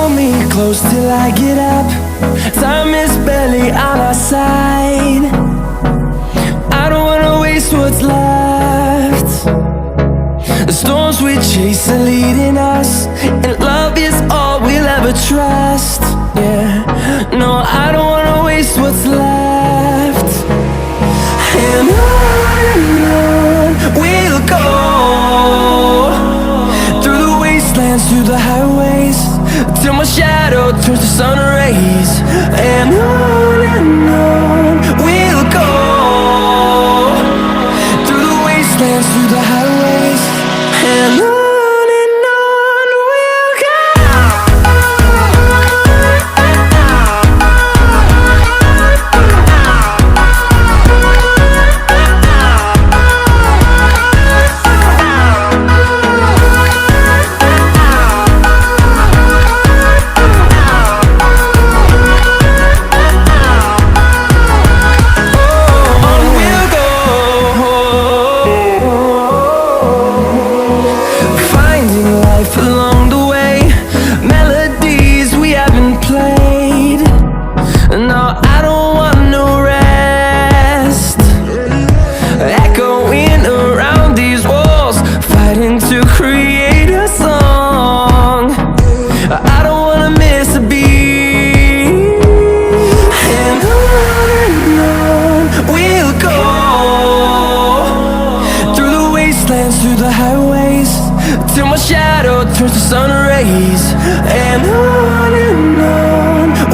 hold me close till I get up. Time is barely on our side. I don't wanna waste what's left. The storms we chase are leading us, and love is all we'll ever trust. Yeah, no, I don't wanna waste what's left. And on we'll go, through the wastelands, through the highways, till my shadow turns to sun rays. And on we'll go, through the wastelands, through the highways, and on we'll go. Through the highways, till my shadow turns to sun rays. And on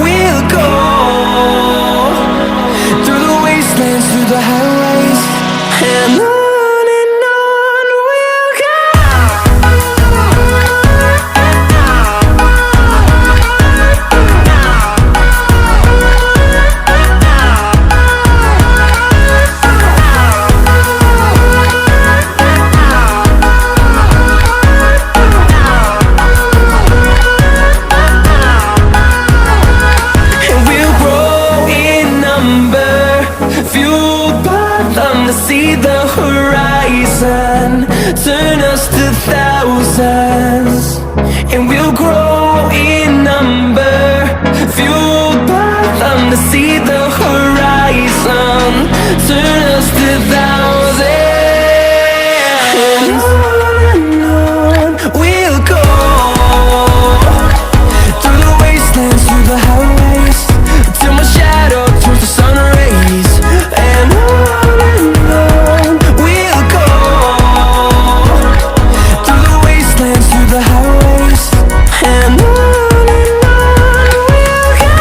we'll go, through the wastelands, through the highways, and on we'll go. See the horizon turn us to thousands, and we'll grow in number, fueled by them. To see the horizon turn us to thousands, and on we'll go, through the wastelands, through the highways, till my shadow turns to sun rays. And the highways, and on we'll go.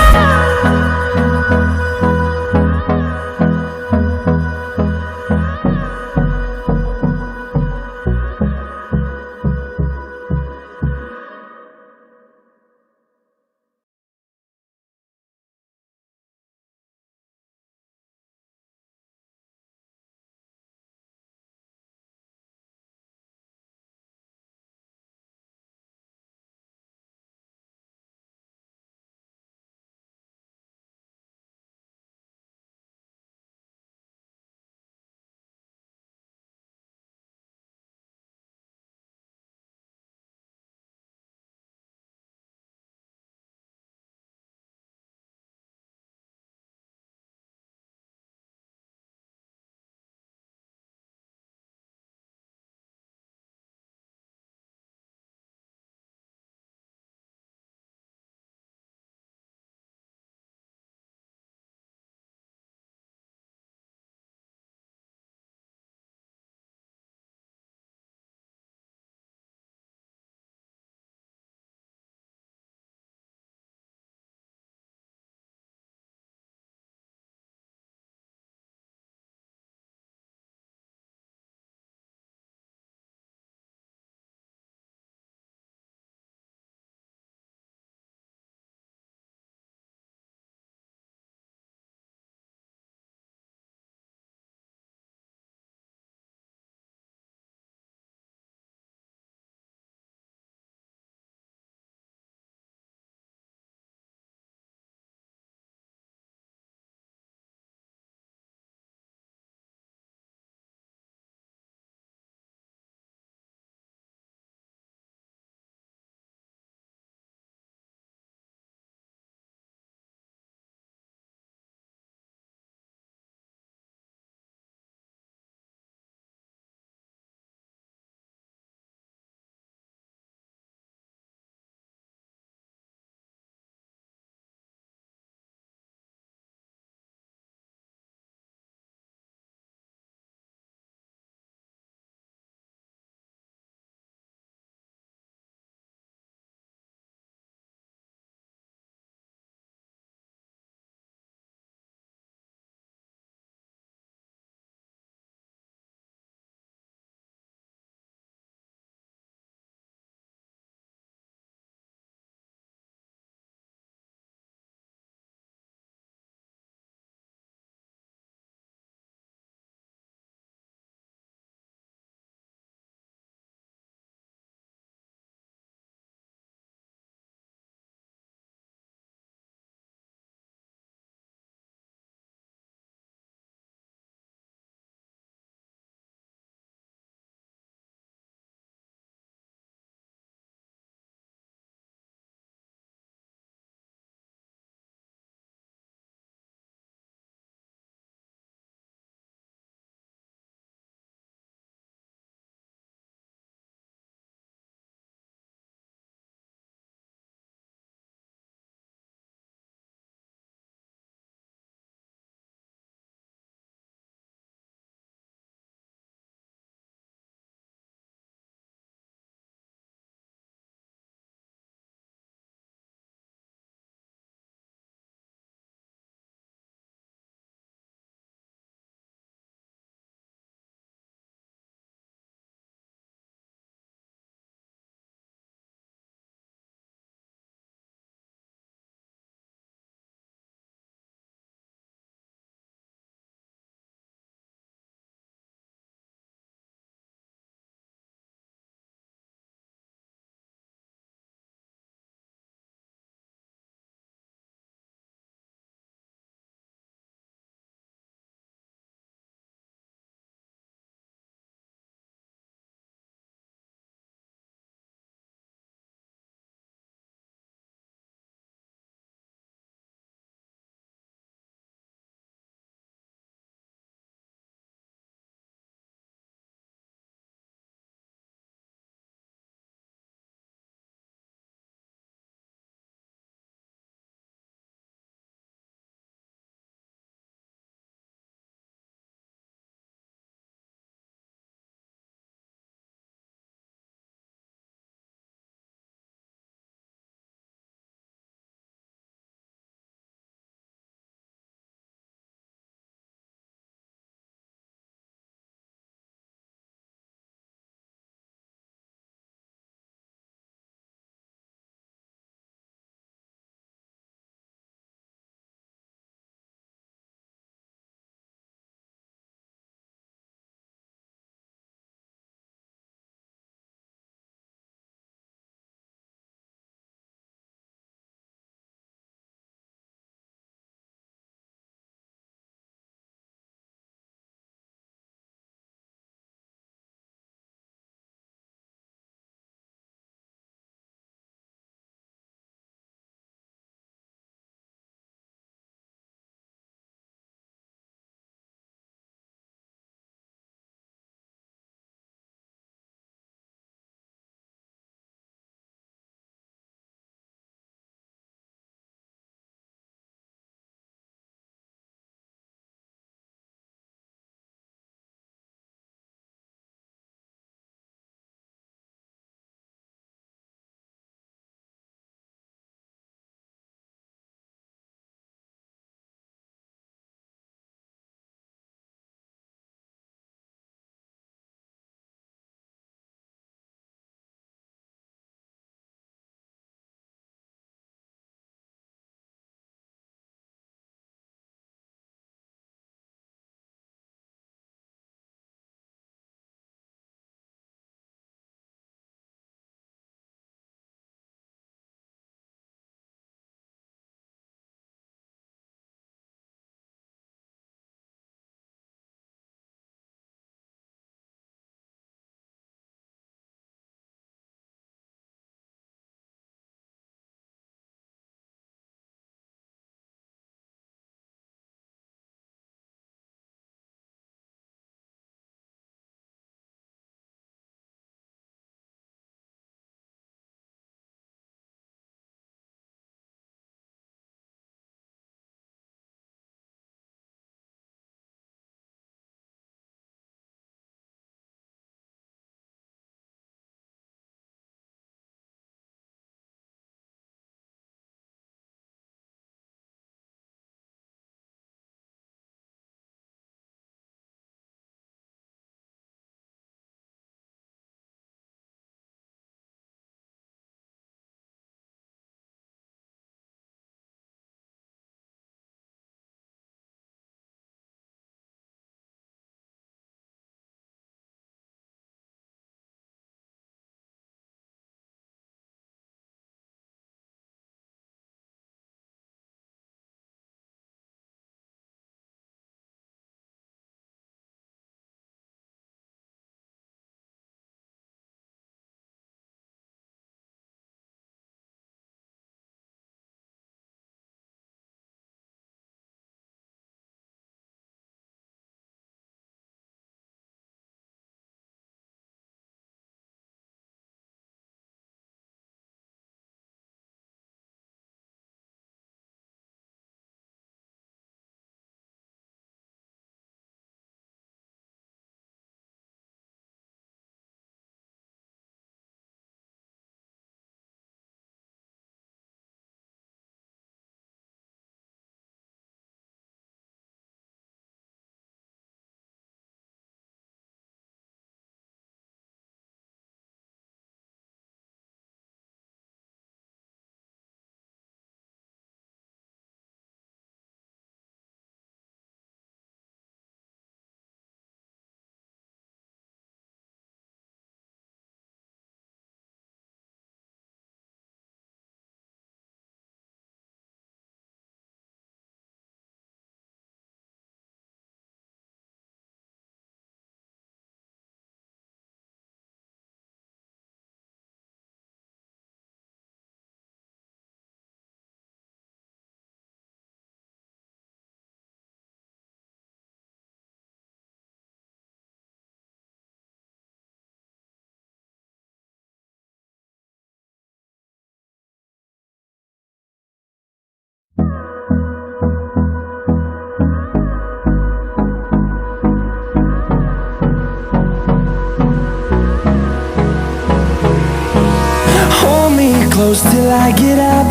close till I get up.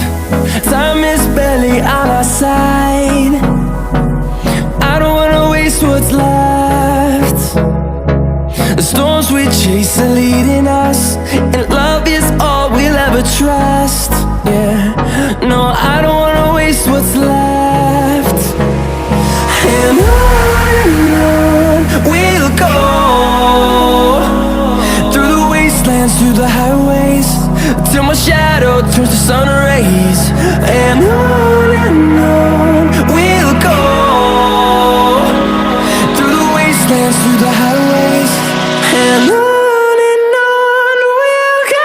Time is barely on our side. I don't wanna waste what's left. The storms we chase are leading us, and love is all we'll ever trust. Yeah, no, I don't wanna waste what's left. And on we'll go, through the wastelands, through the highways, till my shadow turns to sun rays. And on we'll go, through the wastelands, through the highways, and on we'll go.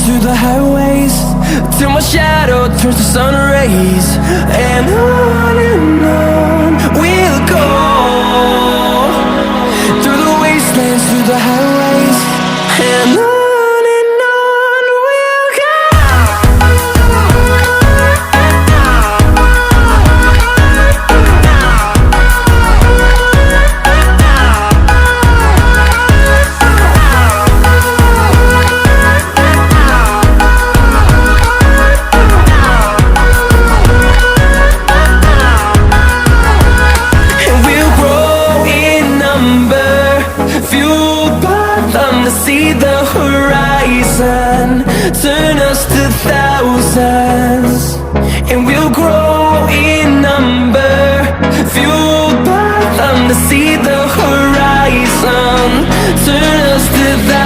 Through the highways, till my shadow turns to sun rays. And on we'll go, through the wastelands, through the highways, and on we'll go. To see the horizon turn us to thousands, and we'll grow in number, fueled by them. To see the horizon turn us to thousands.